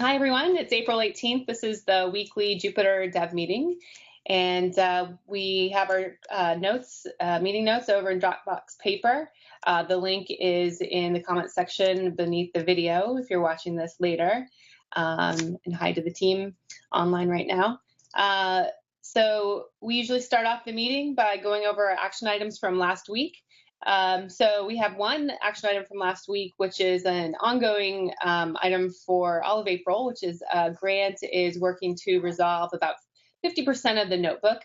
Hi, everyone. It's April 18th. This is the weekly Jupyter Dev meeting. And we have our meeting notes over in Dropbox Paper. The link is in the comment section beneath the video if you're watching this later. And hi to the team online right now. So we usually start off the meeting by going over our action items from last week. So we have one action item from last week, which is an ongoing item for all of April, which is Grant is working to resolve about 50% of the notebook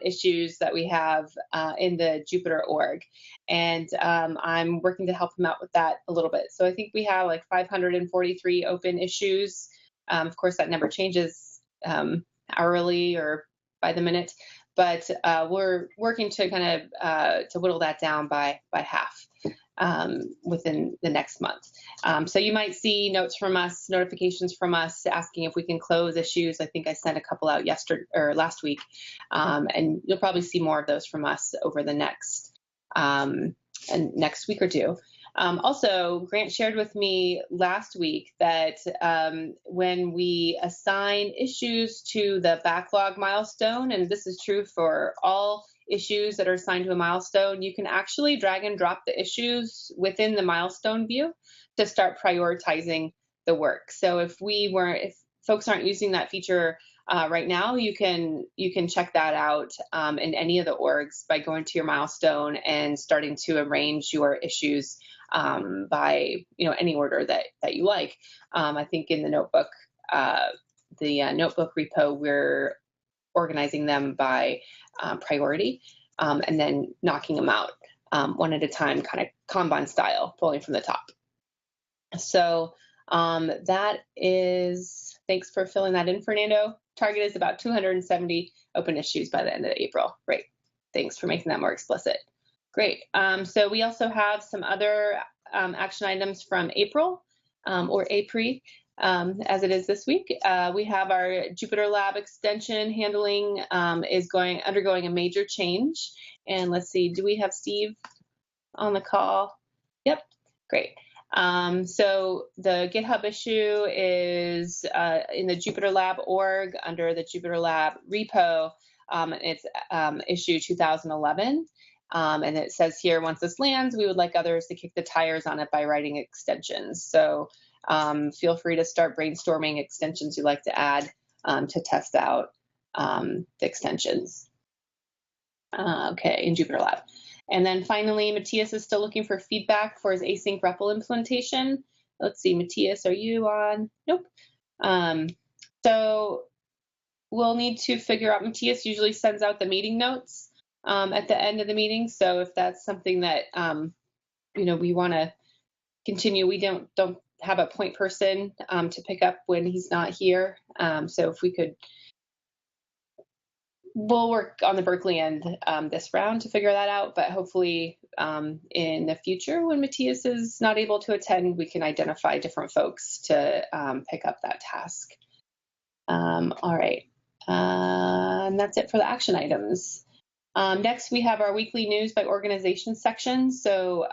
issues that we have in the Jupyter org. And I'm working to help him out with that a little bit. So I think we have like 543 open issues. Of course, that number changes hourly or by the minute. But we're working to kind of to whittle that down by half within the next month. So you might see notes from us, notifications from us asking if we can close issues. I think I sent a couple out last week, and you'll probably see more of those from us over the next week or two. Also, Grant shared with me last week that when we assign issues to the backlog milestone, and this is true for all issues that are assigned to a milestone, you can actually drag and drop the issues within the milestone view to start prioritizing the work. So if folks aren't using that feature right now, you can check that out in any of the orgs by going to your milestone and starting to arrange your issues by any order that you like. I think in the notebook repo, we're organizing them by priority and then knocking them out one at a time, kind of Kanban style, pulling from the top. So that is, thanks for filling that in, Fernando. Target is about 270 open issues by the end of April. Great. Thanks for making that more explicit. Great. So we also have some other action items from April or April, as it is this week. We have our Jupyter Lab extension handling is undergoing a major change. And let's see, do we have Steve on the call? Yep, great. So the GitHub issue is in the Jupyter Lab org under the Jupyter Lab repo. It's issue 2011. And it says here, once this lands, we would like others to kick the tires on it by writing extensions. So feel free to start brainstorming extensions you'd like to add to test out the extensions. Okay, in Jupyter Lab. And then finally, Matthias is still looking for feedback for his async REPL implementation. Let's see, Matthias, are you on? Nope. So we'll need to figure out, Matthias usually sends out the meeting notes at the end of the meeting. So if that's something that, we want to continue, we don't have a point person to pick up when he's not here. So if we could, we'll work on the Berkeley end this round to figure that out, but hopefully in the future when Matthias is not able to attend, we can identify different folks to pick up that task. All right, and that's it for the action items. Next, we have our weekly news by organization section. So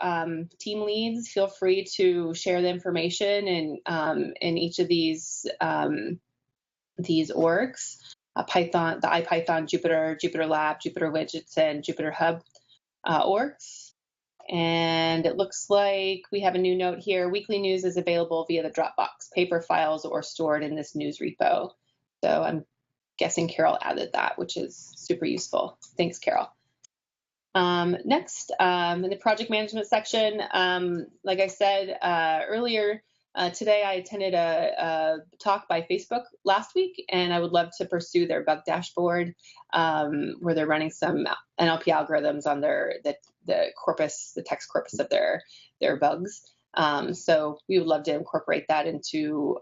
team leads, feel free to share the information in each of these orgs. Python, the IPython, Jupyter Lab, Jupyter Widgets, and Jupyter Hub orgs. And it looks like we have a new note here. Weekly news is available via the Dropbox Paper files or stored in this news repo. So I'm guessing Carol added that, which is super useful. Thanks, Carol. Next, in the project management section, like I said earlier, today I attended a talk by Facebook last week, and I would love to pursue their bug dashboard where they're running some NLP algorithms on the text corpus of their bugs. So we would love to incorporate that into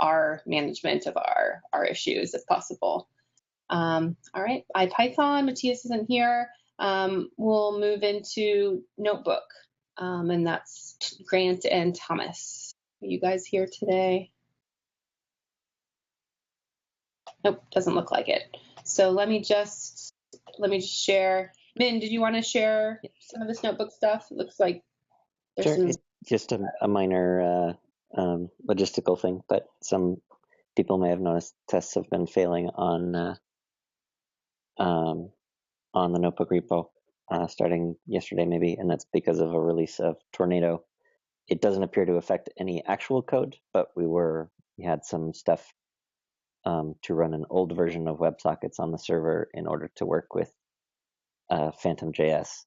our management of our issues if possible. All right, IPython, Matthias isn't here. We'll move into Notebook, and that's Grant and Thomas. Are you guys here today? Nope, doesn't look like it. So let me just share. Min, did you want to share some of this notebook stuff? It looks like there's sure. some... It's just a minor logistical thing, but some people may have noticed tests have been failing on the notebook repo starting yesterday maybe, and that's because of a release of Tornado. It doesn't appear to affect any actual code, but we had some stuff to run an old version of WebSockets on the server in order to work with Phantom.js.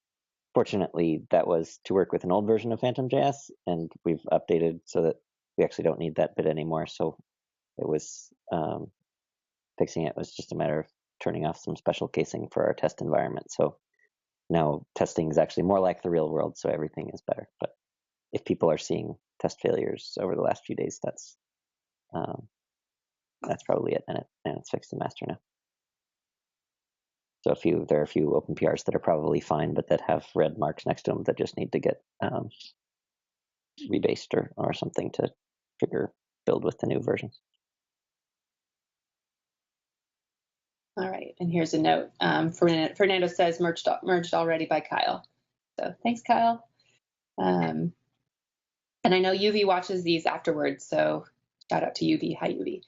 Fortunately, that was to work with an old version of Phantom.js, and we've updated so that we actually don't need that bit anymore. So it was fixing it was just a matter of turning off some special casing for our test environment. So now testing is actually more like the real world, so everything is better. But if people are seeing test failures over the last few days, that's probably it, and it's fixed in master now. So there are a few open PRs that are probably fine, but that have red marks next to them that just need to get rebased or something to trigger build with the new versions. All right, and here's a note. Fernando says merged already by Kyle. So thanks, Kyle. And I know UV watches these afterwards, so shout out to UV. Hi, UV.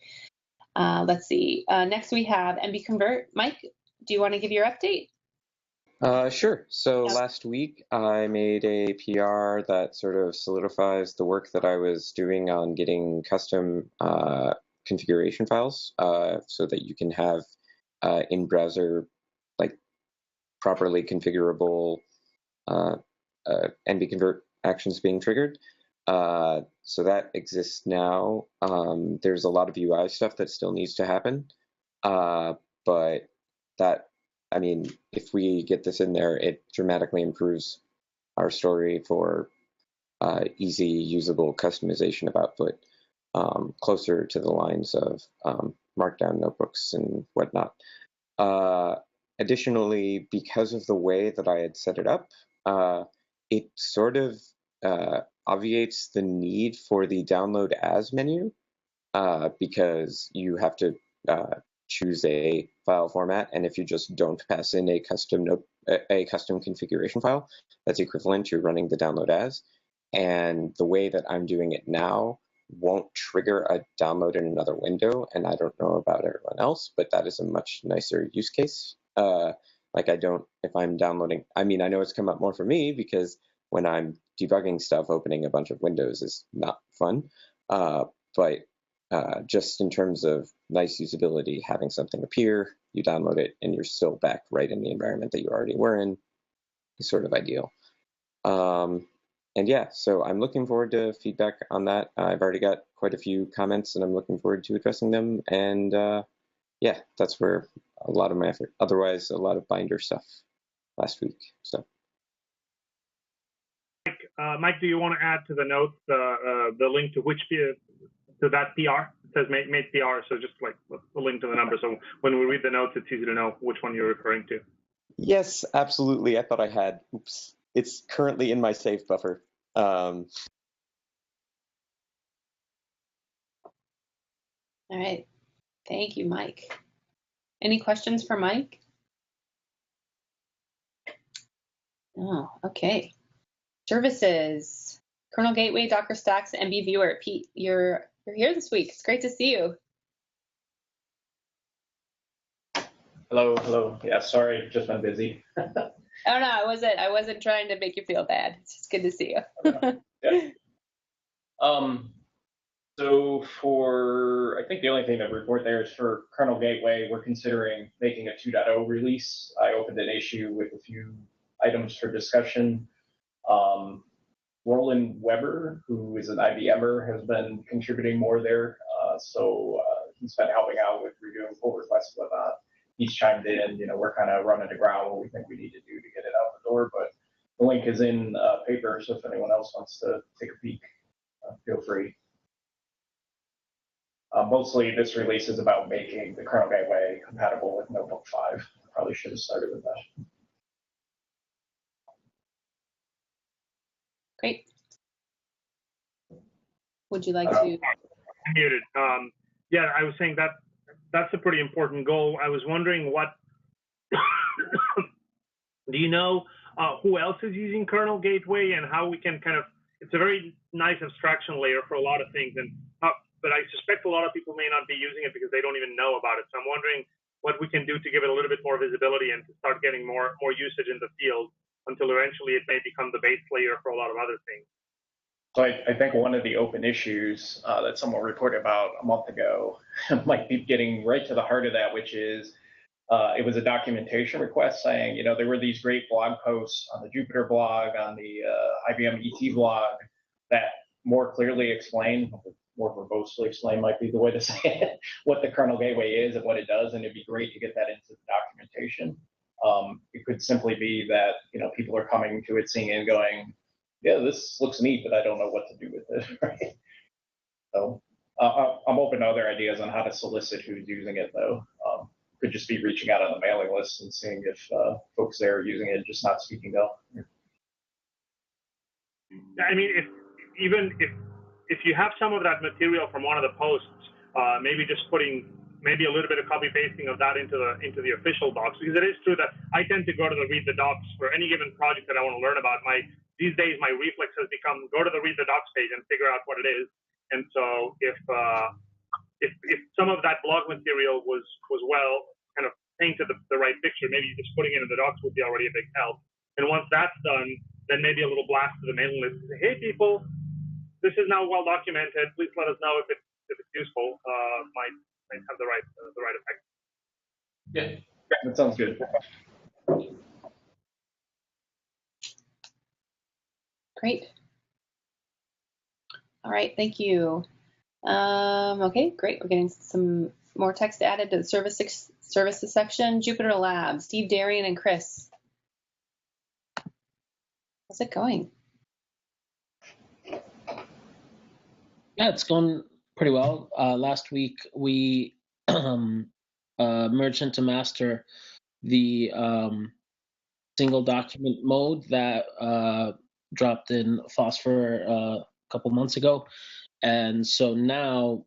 Let's see. Next we have MB Convert. Mike, do you want to give your update? Sure. So last week I made a PR that sort of solidifies the work that I was doing on getting custom configuration files so that you can have in browser like properly configurable NB convert actions being triggered. So that exists now. There's a lot of UI stuff that still needs to happen, but that, I mean, if we get this in there, it dramatically improves our story for easy, usable customization of output, closer to the lines of Markdown notebooks and whatnot. Additionally, because of the way that I had set it up, it sort of obviates the need for the download as menu because you have to choose a file format, and if you just don't pass in a custom configuration file, that's equivalent to running the download as. And the way that I'm doing it now won't trigger a download in another window, and I don't know about everyone else, but that is a much nicer use case. If I'm downloading, I mean, I know it's come up more for me because when I'm debugging stuff, opening a bunch of windows is not fun. But just in terms of nice usability, having something appear, you download it, and you're still back right in the environment that you already were in is sort of ideal. And yeah, so I'm looking forward to feedback on that. I've already got quite a few comments, and I'm looking forward to addressing them. And yeah, that's where a lot of my effort. Otherwise, a lot of binder stuff last week. So. Mike, do you want to add to the notes the link to that PR? It says made PR, so just like the link to the number. So when we read the notes, it's easy to know which one you're referring to. Yes, absolutely. I thought I had. Oops. It's currently in my save buffer. All right. Thank you, Mike. Any questions for Mike? Oh, okay. Services, Kernel Gateway, Docker Stacks, MB Viewer. Pete, you're here this week. It's great to see you. Hello. Yeah, sorry, just been busy. Oh no, I wasn't trying to make you feel bad. It's just good to see you. Yeah. So I think the only thing that we report there is for Kernel Gateway, we're considering making a 2.0 release. I opened an issue with a few items for discussion. Roland Weber, who is an IBMer, has been contributing more there. So he's been helping out with reviewing pull requests and whatnot. He's chimed in, we're kind of running the ground what we think we need to do to get it out the door, but the link is in paper, so if anyone else wants to take a peek, feel free. Mostly this release is about making the Kernel Gateway compatible with Notebook 5. Probably should have started with that. Great. Would you like to? Muted. Yeah, I was saying that's a pretty important goal. I was wondering what, do you know who else is using Kernel Gateway and how we can kind of it's a very nice abstraction layer for a lot of things, but I suspect a lot of people may not be using it because they don't even know about it. So I'm wondering what we can do to give it a little bit more visibility and to start getting more usage in the field until eventually it may become the base layer for a lot of other things. So I think one of the open issues that someone reported about a month ago might be getting right to the heart of that, which is it was a documentation request saying, there were these great blog posts on the Jupyter blog, on the IBM ET blog that more clearly explain, more verbosely explain might be the way to say it, what the kernel gateway is and what it does, and it'd be great to get that into the documentation. It could simply be that, people are coming to it, seeing it and going, yeah, this looks neat, but I don't know what to do with it, right? So I'm open to other ideas on how to solicit who's using it, though. Could just be reaching out on the mailing list and seeing if folks there are using it, just not speaking up. I mean, if you have some of that material from one of the posts, maybe just putting maybe a little bit of copy pasting of that into the official docs, because it is true that I tend to go to the read the docs for any given project that I want to learn about. These days my reflex has become go to the read the docs page and figure out what it is. And so if some of that blog material was well kind of painted the right picture, maybe just putting it in the docs would be already a big help. And once that's done, then maybe a little blast to the mailing list to say, hey people, this is now well documented. Please let us know if it's useful. Might have the right effect. Yeah, that sounds good. Great. All right, thank you. Okay, great. We're getting some more text added to the services section. Jupyter Labs, Steve, Darian, and Chris. How's it going? Yeah, it's going pretty well. Last week we merged into master the single document mode that dropped in Phosphor a couple months ago. And so now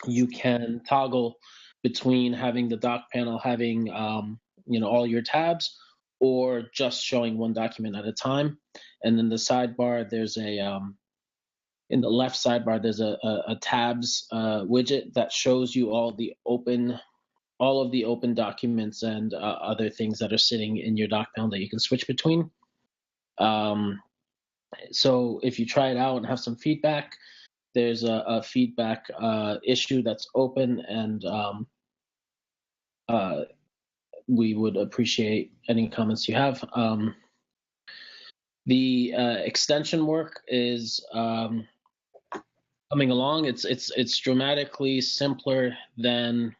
you can toggle between having the doc panel having all your tabs or just showing one document at a time. And then the sidebar, there's in the left sidebar, there's a tabs widget that shows you all of the open documents and other things that are sitting in your doc panel that you can switch between. So if you try it out and have some feedback, there's a feedback issue that's open, and we would appreciate any comments you have. The extension work is coming along. It's dramatically simpler than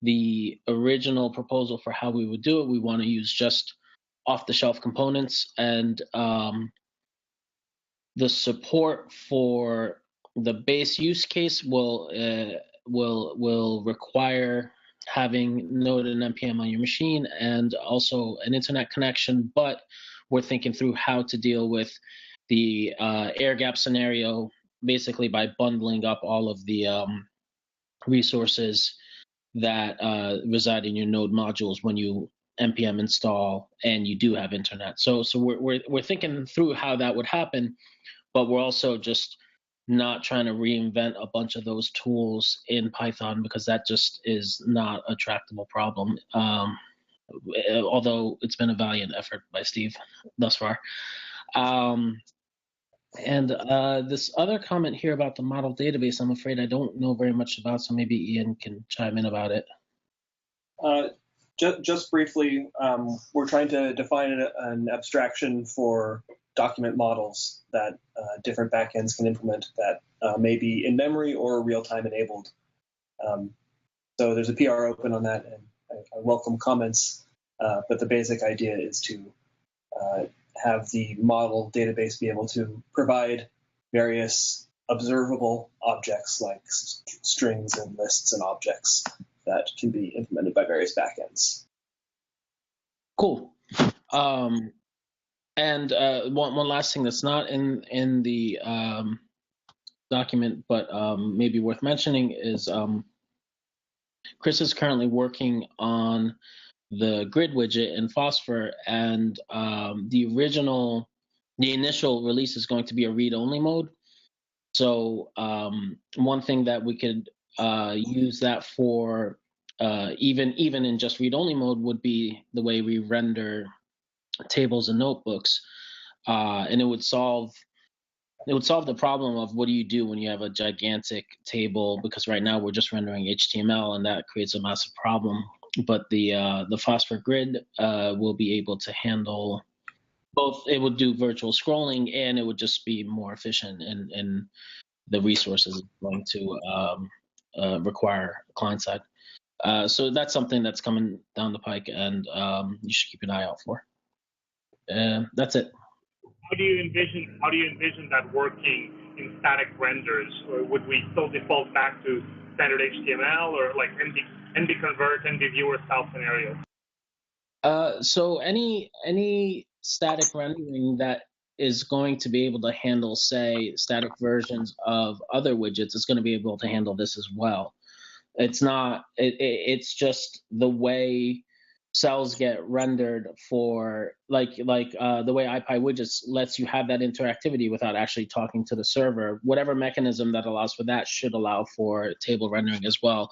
the original proposal for how we would do it. We want to use just off-the-shelf components, and the support for the base use case will require having Node and NPM on your machine and also an internet connection, but we're thinking through how to deal with the air gap scenario, basically by bundling up all of the resources that reside in your Node modules when you NPM install and you do have internet. So we're thinking through how that would happen, but we're also just not trying to reinvent a bunch of those tools in Python, because that just is not a tractable problem. Although it's been a valiant effort by Steve thus far. And this other comment here about the model database, I'm afraid I don't know very much about, so maybe Ian can chime in about it. Just briefly, we're trying to define an abstraction for document models that different backends can implement that may be in memory or real-time enabled. So there's a PR open on that, and I welcome comments, but the basic idea is to have the model database be able to provide various observable objects like strings and lists and objects that can be implemented by various backends. Cool. And one last thing that's not in the document, but maybe worth mentioning is Chris is currently working on the grid widget in Phosphor, and the original the initial release is going to be a read-only mode. So one thing that we could use that for, even in just read-only mode, would be the way we render tables and notebooks, and it would solve the problem of what do you do when you have a gigantic table, because right now we're just rendering HTML and that creates a massive problem. But the Phosphor Grid will be able to handle both. It would do virtual scrolling, and it would just be more efficient in the resources it's going to require client side. So that's something that's coming down the pike, and you should keep an eye out for. That's it. How do you envision that working in static renders? Or would we still default back to standard HTML or like ND convert, ND viewer style scenarios? So any static rendering that is going to be able to handle, say, static versions of other widgets is going to be able to handle this as well. It's just the way cells get rendered for like the way IPyWidgets lets you have that interactivity without actually talking to the server. Whatever mechanism that allows for that should allow for table rendering as well.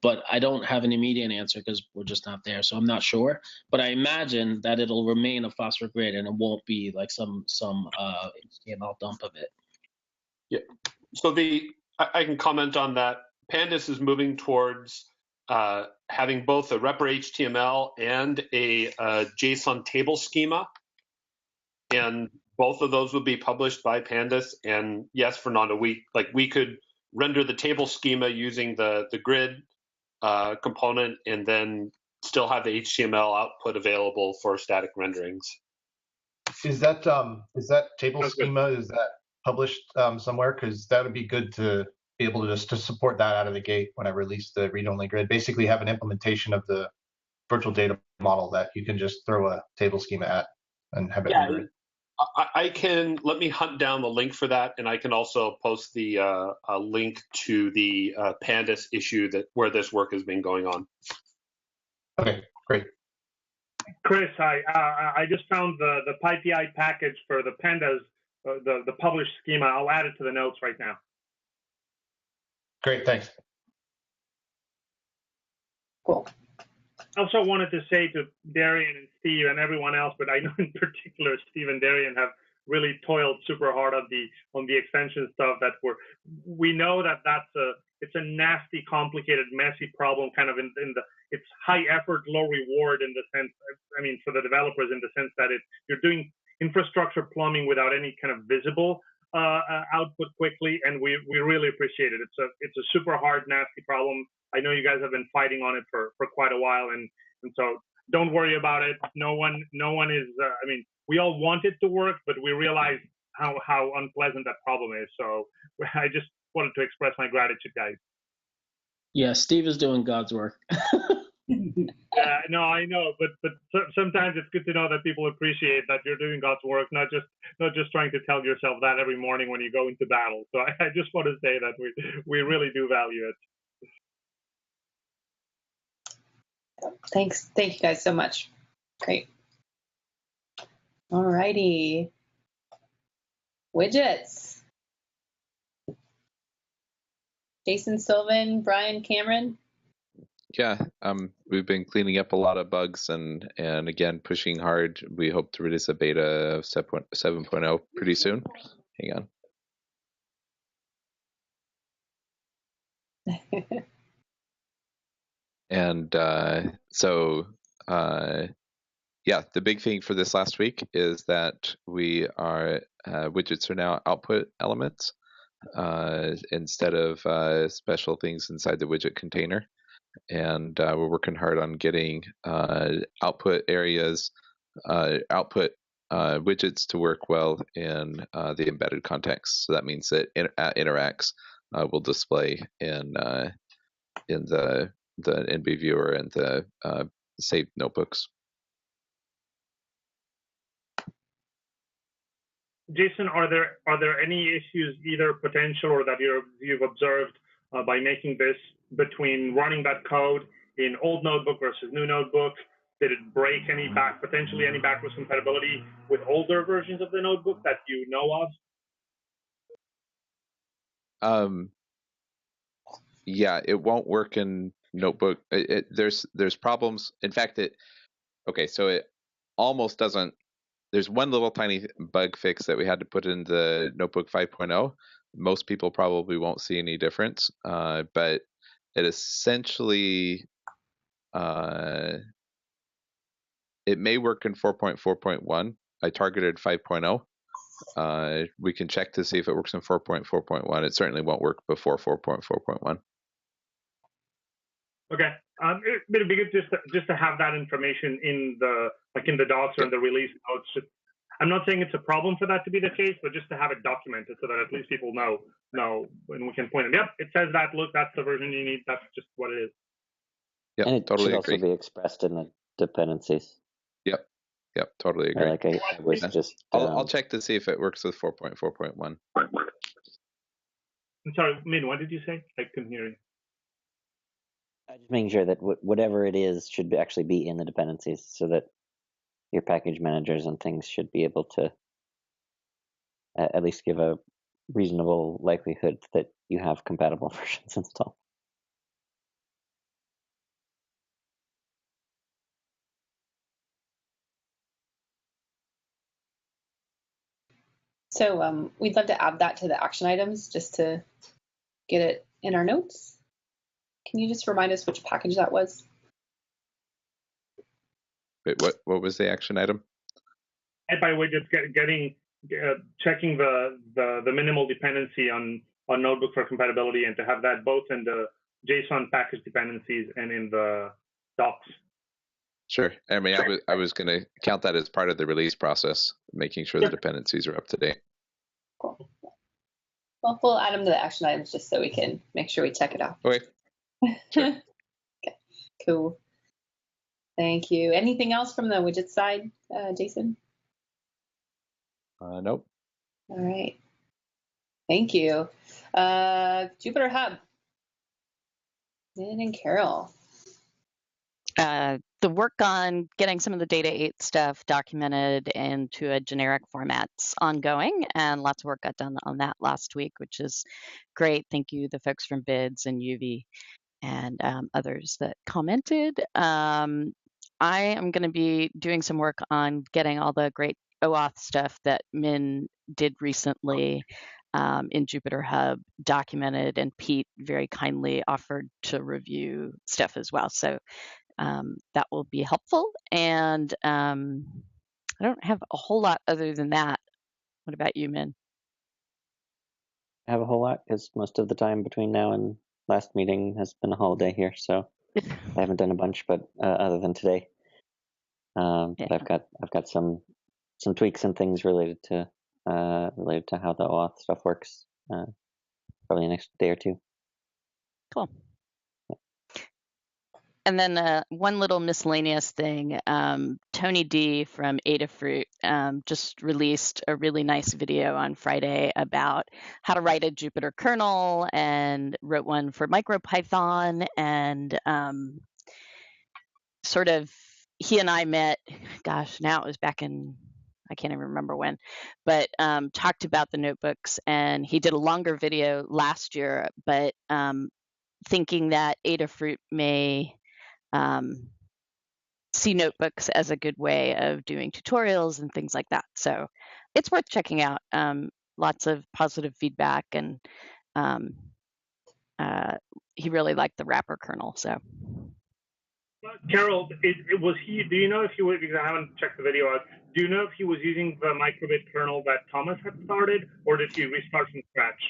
But I don't have an immediate answer because we're just not there, so I'm not sure. But I imagine that it'll remain a Phosphor Grid and it won't be like some HTML dump of it. Yeah. So I can comment on that. Pandas is moving towards having both a repr HTML and a JSON table schema, and both of those will be published by Pandas. And yes, Fernando, we could render the table schema using the grid component, and then still have the HTML output available for static renderings. Is that table schema? Is that published somewhere? Because that would be good to be able to to support that out of the gate when I release the read-only grid. Basically, have an implementation of the virtual data model that you can just throw a table schema at and have it. Yeah, I can. Let me hunt down the link for that, and I can also post the link to the Pandas issue where this work has been going on. Okay, great. Chris, I just found the PyPI package for the Pandas, the published schema. I'll add it to the notes right now. Great, thanks. Cool. I also wanted to say to Darian and Steve and everyone else, but I know in particular Steve and Darian have really toiled super hard on the extension stuff. That we know that it's a nasty, complicated, messy problem. Kind of it's high effort, low reward in the sense. I mean, for the developers in the sense that you're doing infrastructure plumbing without any kind of visible output quickly, and we really appreciate it. It's a super hard, nasty problem. I know you guys have been fighting on it for quite a while, and so don't worry about it. No one is. I mean, we all want it to work, but we realize how unpleasant that problem is. So I just wanted to express my gratitude, guys. Yeah, Steve is doing God's work. No, I know, but sometimes it's good to know that people appreciate that you're doing God's work, not just trying to tell yourself that every morning when you go into battle. So I just want to say that we really do value it. Thanks. Thank you guys so much. Great. All righty. Widgets. Jason, Sylvan, Brian, Cameron. Yeah, we've been cleaning up a lot of bugs and again pushing hard. We hope to release a beta of 7.0 pretty soon. Hang on. And yeah, the big thing for this last week is that we are widgets are now output elements instead of special things inside the widget container. And we're working hard on getting output areas, widgets to work well in the embedded context. So that means that interacts will display in the NB viewer and the saved notebooks. Jason, are there any issues, either potential or that you've observed by making this between running that code in old notebook versus new notebook, Did it break potentially any backwards compatibility with older versions of the notebook that you know of? Yeah, it won't work in Notebook. There's problems. In fact, so it almost doesn't. There's one little tiny bug fix that we had to put in the Notebook 5.0. Most people probably won't see any difference, but it essentially it may work in 4.4.1. I targeted 5.0. We can check to see if it works in 4.4.1. It certainly won't work before 4.4.1. Okay. It'd be good just to have that information in the docs or in the release notes. I'm not saying it's a problem for that to be the case, but just to have it documented so that at least people know, and we can point them. Yep, it says that. Look, that's the version you need. That's just what it is. Yep, and it totally should agree. also be expressed in the dependencies. Yep, totally agree. Like I was just. I'll check to see if it works with 4.4.1. I'm sorry, Min, what did you say? I couldn't hear you. Just making sure that whatever it is should actually be in the dependencies, so that your package managers and things should be able to at least give a reasonable likelihood that you have compatible versions installed. So we'd love to add that to the action items just to get it in our notes. Can you just remind us which package that was? Wait, what was the action item? IPyWidgets checking the minimal dependency on Notebook for compatibility, and to have that both in the JSON package dependencies and in the docs. Sure. I mean, I was going to count that as part of the release process, making sure the dependencies are up to date. Cool. Well, we'll add them to the action items just so we can make sure we check it off. Okay. Sure. Okay. Cool. Thank you. Anything else from the widget side, Jason? Nope. All right. Thank you. Jupyter Hub. Lynn and Carol. The work on getting some of the Data 8 stuff documented into a generic format's ongoing, and lots of work got done on that last week, which is great. Thank you, the folks from BIDS and UV and others that commented. I am going to be doing some work on getting all the great OAuth stuff that Min did recently in Jupyter Hub documented, and Pete very kindly offered to review stuff as well. So that will be helpful. And I don't have a whole lot other than that. What about you, Min? I have a whole lot because most of the time between now and last meeting has been a holiday here, so I haven't done a bunch, but other than today, but I've got some tweaks and things related to how the OAuth stuff works. Probably the next day or two. Cool. And then one little miscellaneous thing, Tony D from Adafruit just released a really nice video on Friday about how to write a Jupyter kernel, and wrote one for MicroPython, and sort of he and I met, gosh, now it was back in, I can't even remember when, but talked about the notebooks, and he did a longer video last year, but thinking that Adafruit may see notebooks as a good way of doing tutorials and things like that. So it's worth checking out. Lots of positive feedback, and he really liked the wrapper kernel. So, Carol, was he? Do you know if he was? Because I haven't checked the video out. Do you know if he was using the microbit kernel that Thomas had started, or did he restart from scratch?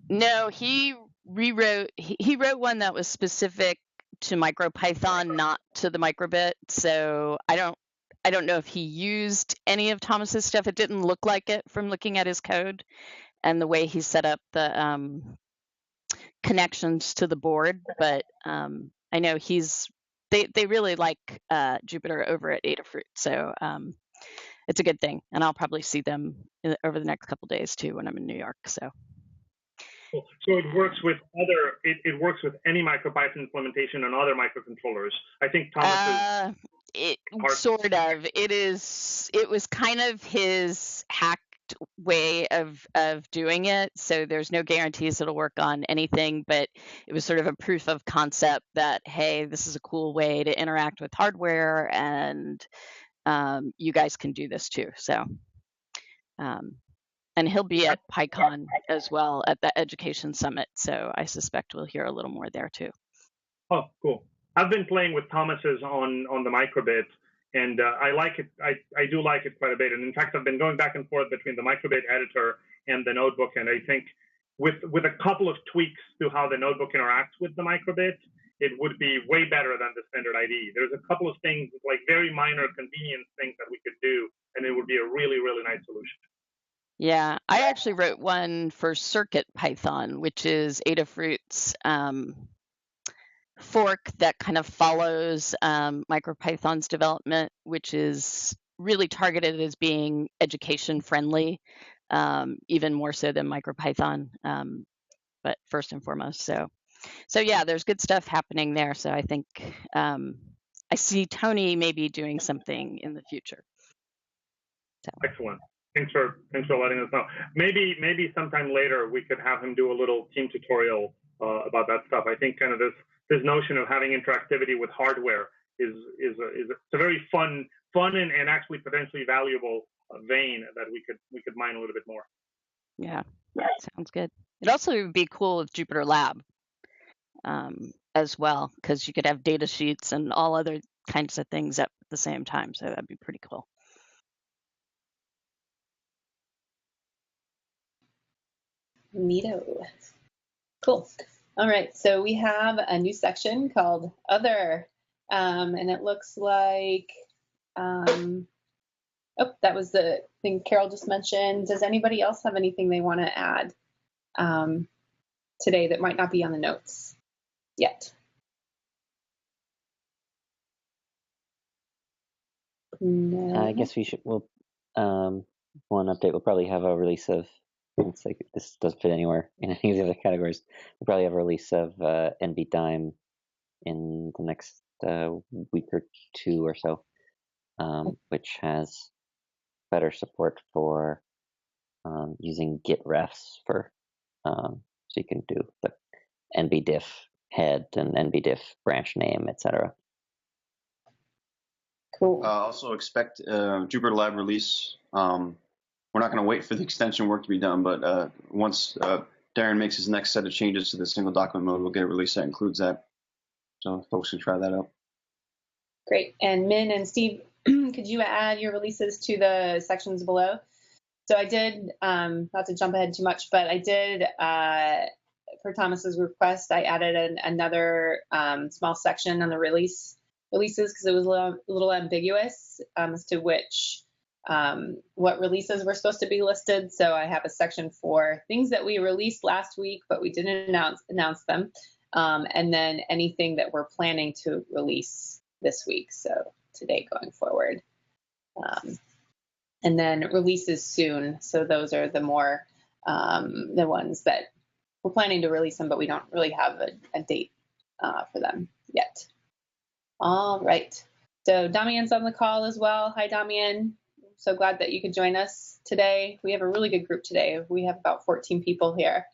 No, he rewrote. He wrote one that was specific to MicroPython, not to the microbit. So I don't know if he used any of Thomas's stuff. It didn't look like it from looking at his code and the way he set up the connections to the board. But I know they really like Jupyter over at Adafruit. So it's a good thing. And I'll probably see them over the next couple of days too when I'm in New York. So. So it works with it works with any MicroPython implementation and other microcontrollers. I think Thomas Sort of. It was kind of his hacked way of doing it. So there's no guarantees it'll work on anything, but it was sort of a proof of concept that, hey, this is a cool way to interact with hardware, and you guys can do this too. So, and he'll be at PyCon as well at the Education Summit. So I suspect we'll hear a little more there too. Oh, cool. I've been playing with Thomas's on the microbit, and I like it. I do like it quite a bit. And in fact, I've been going back and forth between the microbit editor and the notebook. And I think with a couple of tweaks to how the notebook interacts with the microbit, it would be way better than the standard IDE. There's a couple of things, like very minor convenience things that we could do, and it would be a really, really nice solution. Yeah, I actually wrote one for Circuit Python, which is Adafruit's fork that kind of follows MicroPython's development, which is really targeted as being education friendly, even more so than MicroPython, but first and foremost. So yeah, there's good stuff happening there. So I think I see Tony maybe doing something in the future. So. Excellent. Thanks for letting us know. Maybe sometime later we could have him do a little team tutorial about that stuff. I think kind of this notion of having interactivity with hardware is a very fun and actually potentially valuable vein that we could mine a little bit more. Yeah, sounds good. It'd also be cool with Jupyter Lab as well, because you could have data sheets and all other kinds of things at the same time. So that'd be pretty cool. Neato. Cool. All right, so we have a new section called Other, and it looks like, oh, that was the thing Carol just mentioned. Does anybody else have anything they want to add today that might not be on the notes yet? No. I guess we'll one update. We'll probably have a release of, it's like this doesn't fit anywhere in any of the other categories. We'll probably have a release of NBDime in the next week or two or so, which has better support for using Git refs for, so you can do the NBDiff head and NBDiff branch name, etc. Cool. Also expect Jupyter Lab release. We're not going to wait for the extension work to be done, but once Darren makes his next set of changes to the single document mode, we'll get a release that includes that. So folks can try that out. Great. And Min and Steve, could you add your releases to the sections below? So I did, not to jump ahead too much, but I did, per Thomas's request, I added another small section on the releases because it was a little ambiguous as to what releases were supposed to be listed. So I have a section for things that we released last week, but we didn't announce them. And then anything that we're planning to release this week. So today going forward. And then releases soon. So those are the more, the ones that we're planning to release them, but we don't really have a date for them yet. All right. So Damian's on the call as well. Hi, Damian. So glad that you could join us today. We have a really good group today. We have about 14 people here.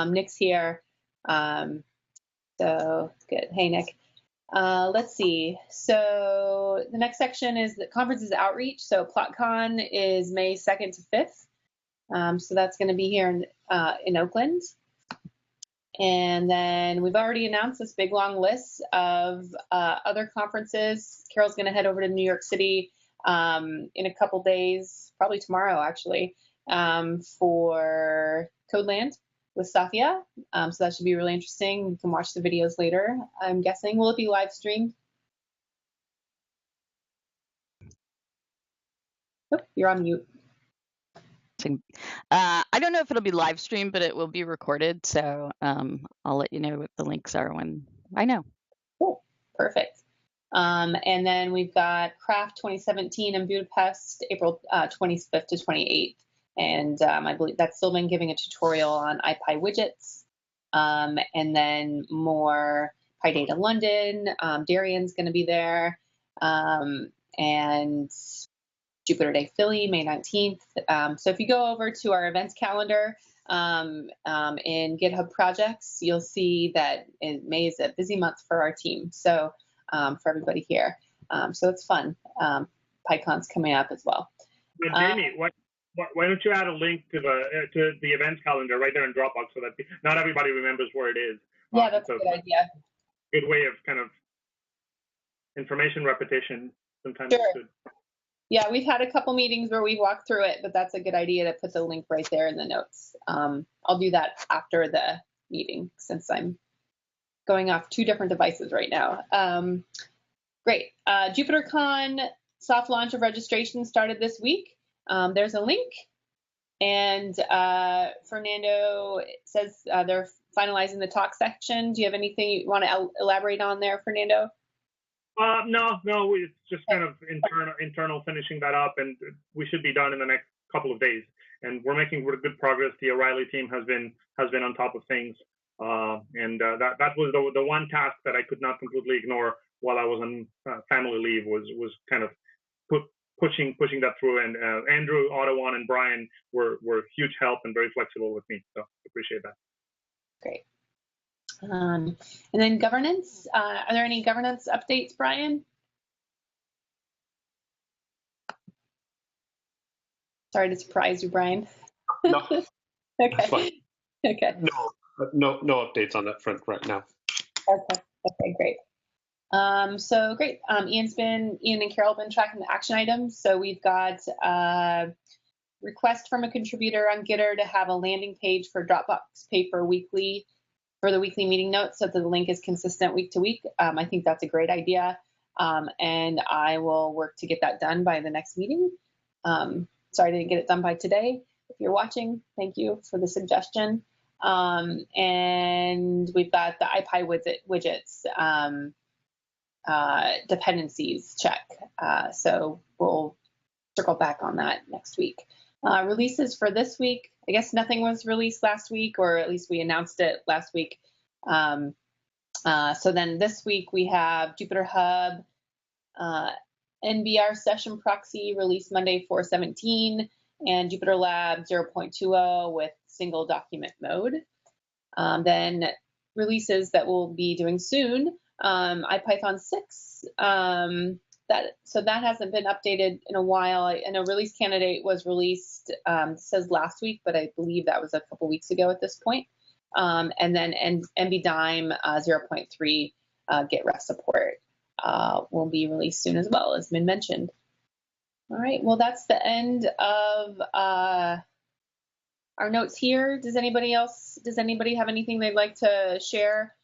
Nick's here. So good. Hey, Nick. Let's see. So the next section is the conferences outreach. So PlotCon is May 2nd to 5th. So that's going to be here in Oakland. And then we've already announced this big long list of other conferences. Carol's going to head over to New York City in a couple days, probably tomorrow actually, for Codeland with Satya. So that should be really interesting. You can watch the videos later, I'm guessing. Will it be live streamed? Oh, you're on mute. I don't know if it'll be live streamed, but it will be recorded. So I'll let you know what the links are when I know. Cool. Perfect. And then we've got Craft 2017 in Budapest, April 25th to 28th. And I believe that's still been giving a tutorial on IPyWidgets. And then more PyData London. Darian's going to be there. and Jupyter Day Philly, May 19th. So if you go over to our events calendar in GitHub projects, you'll see that May is a busy month for our team. So for everybody here. So it's fun. PyCon's coming up as well. But Jamie, why don't you add a link to the events calendar right there in Dropbox so that not everybody remembers where it is? Yeah, that's a good idea. Good way of kind of information repetition. Sometimes Sure. it's good. Yeah, we've had a couple meetings where we've walked through it, but that's a good idea to put the link right there in the notes. I'll do that after the meeting since I'm going off 2 different devices right now. Great. JupyterCon soft launch of registration started this week. There's a link, and Fernando says they're finalizing the talk section. Do you have anything you want to elaborate on there, Fernando? No, it's just kind of internal finishing that up, and we should be done in the next couple of days. And we're making good progress. The O'Reilly team has been on top of things, and that was the one task that I could not completely ignore while I was on family leave was kind of pushing that through. And Andrew, Ottawan, and Brian were huge help and very flexible with me. So appreciate that. Great. And then governance. Are there any governance updates, Brian? Sorry to surprise you, Brian. No. Okay. Okay. No updates on that front right now. Okay, great. So great. Ian and Carol have been tracking the action items. So we've got a request from a contributor on Gitter to have a landing page for Dropbox paper weekly for the weekly meeting notes so that the link is consistent week to week. I think that's a great idea. And I will work to get that done by the next meeting. Sorry I didn't get it done by today. If you're watching, thank you for the suggestion. And we've got the IPyWidgets dependencies check. So we'll circle back on that next week. Releases for this week, I guess nothing was released last week, or at least we announced it last week. So then this week we have Jupyter Hub, NBR session proxy released Monday 4/17, and Jupyter Lab 0.20 with single document mode. Then releases that we'll be doing soon, IPython 6. So that hasn't been updated in a while. And a release candidate was released, says last week, but I believe that was a couple weeks ago at this point. And then NBDime 0.3 Git ref support will be released soon as well, as been mentioned. All right, well, that's the end of our notes here. Does anybody have anything they'd like to share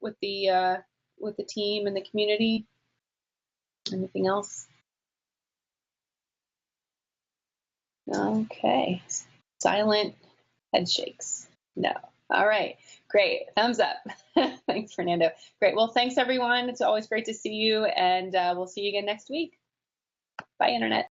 with the team and the community? Anything else? Okay, silent head shakes. No. All right, great. Thumbs up. Thanks, Fernando. Great. Well, thanks, everyone. It's always great to see you, and we'll see you again next week. Bye, Internet.